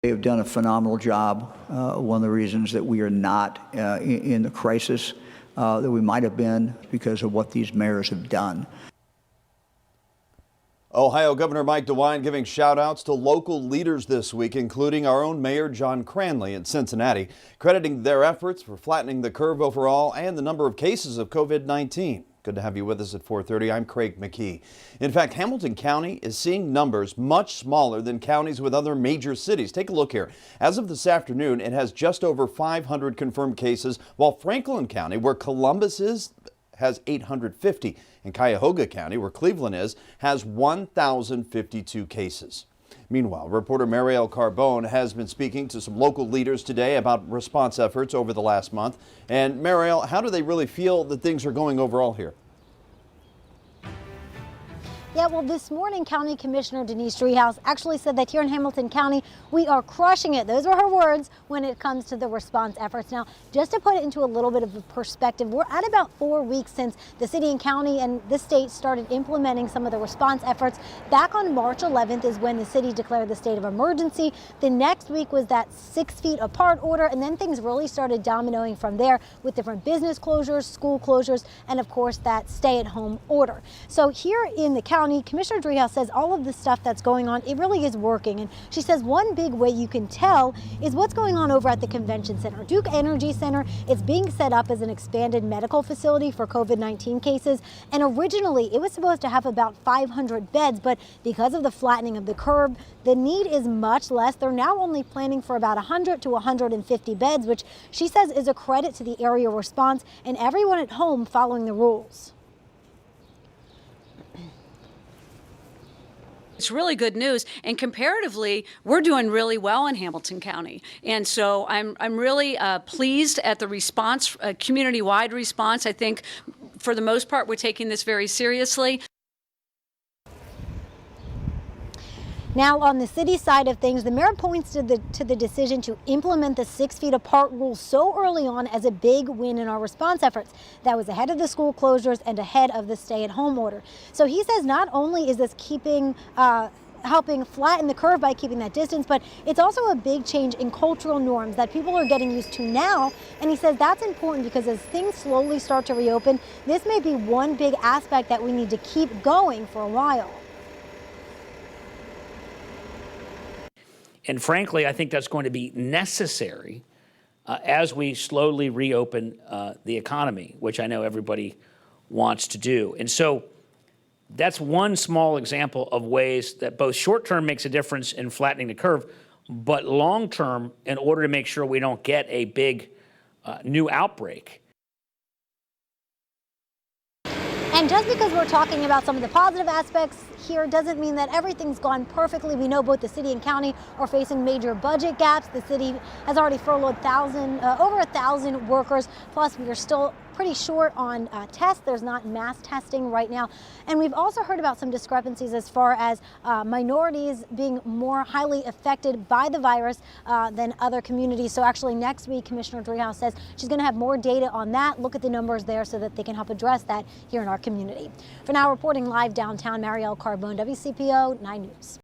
They have done a phenomenal job. One of the reasons that we are not in the crisis that we might have been because of what these mayors have done. Ohio Governor Mike DeWine giving shout outs to local leaders this week, including our own Mayor John Cranley in Cincinnati, crediting their efforts for flattening the curve overall and the number of cases of COVID-19. Good to have you with us at 4:30. I'm Craig McKee. In fact, Hamilton County is seeing numbers much smaller than counties with other major cities. Take a look here. As of this afternoon, it has just over 500 confirmed cases, while Franklin County, where Columbus is, has 850. And Cuyahoga County, where Cleveland is, has 1,052 cases. Meanwhile, reporter Marielle Carbone has been speaking to some local leaders today about response efforts over the last month. And Marielle, how do they really feel that things are going overall here? Yeah, well, this morning, County Commissioner Denise Driehaus actually said that here in Hamilton County, we are crushing it. Those were her words when it comes to the response efforts. Now, just to put it into a little bit of a perspective, we're at about 4 weeks since the city and county and the state started implementing some of the response efforts. Back on March 11th is when the city declared the state of emergency. The next week was that 6 feet apart order, and then things really started dominoing from there with different business closures, school closures, and of course that stay-at-home order. So here in the county, Commissioner Driehaus says all of the stuff that's going on, it really is working. And she says one big way you can tell is what's going on over at the convention center. Duke Energy Center is being set up as an expanded medical facility for COVID-19 cases. And originally it was supposed to have about 500 beds, but because of the flattening of the curve, the need is much less. They're now only planning for about 100 to 150 beds, which she says is a credit to the area response and everyone at home following the rules. It's really good news, and comparatively, we're doing really well in Hamilton County. And so I'm really pleased at the response, community-wide response. I think for the most part, we're taking this very seriously. Now, on the city side of things, the mayor points to the decision to implement the 6 feet apart rule so early on as a big win in our response efforts. That was ahead of the school closures and ahead of the stay-at-home order. So he says not only is this helping flatten the curve by keeping that distance, but it's also a big change in cultural norms that people are getting used to now. And he says that's important because as things slowly start to reopen, this may be one big aspect that we need to keep going for a while. And frankly, I think that's going to be necessary as we slowly reopen the economy, which I know everybody wants to do. And so that's one small example of ways that both short-term makes a difference in flattening the curve, but long-term, in order to make sure we don't get a big new outbreak. And just because we're talking about some of the positive aspects here doesn't mean that everything's gone perfectly. We know both the city and county are facing major budget gaps. The city has already furloughed over 1,000 workers. Plus, we are still pretty short on tests. There's not mass testing right now. And we've also heard about some discrepancies as far as minorities being more highly affected by the virus than other communities. So actually next week, Commissioner Driehaus says she's going to have more data on that, look at the numbers there so that they can help address that here in our community. For now, reporting live downtown, Marielle Carbone, WCPO 9 News.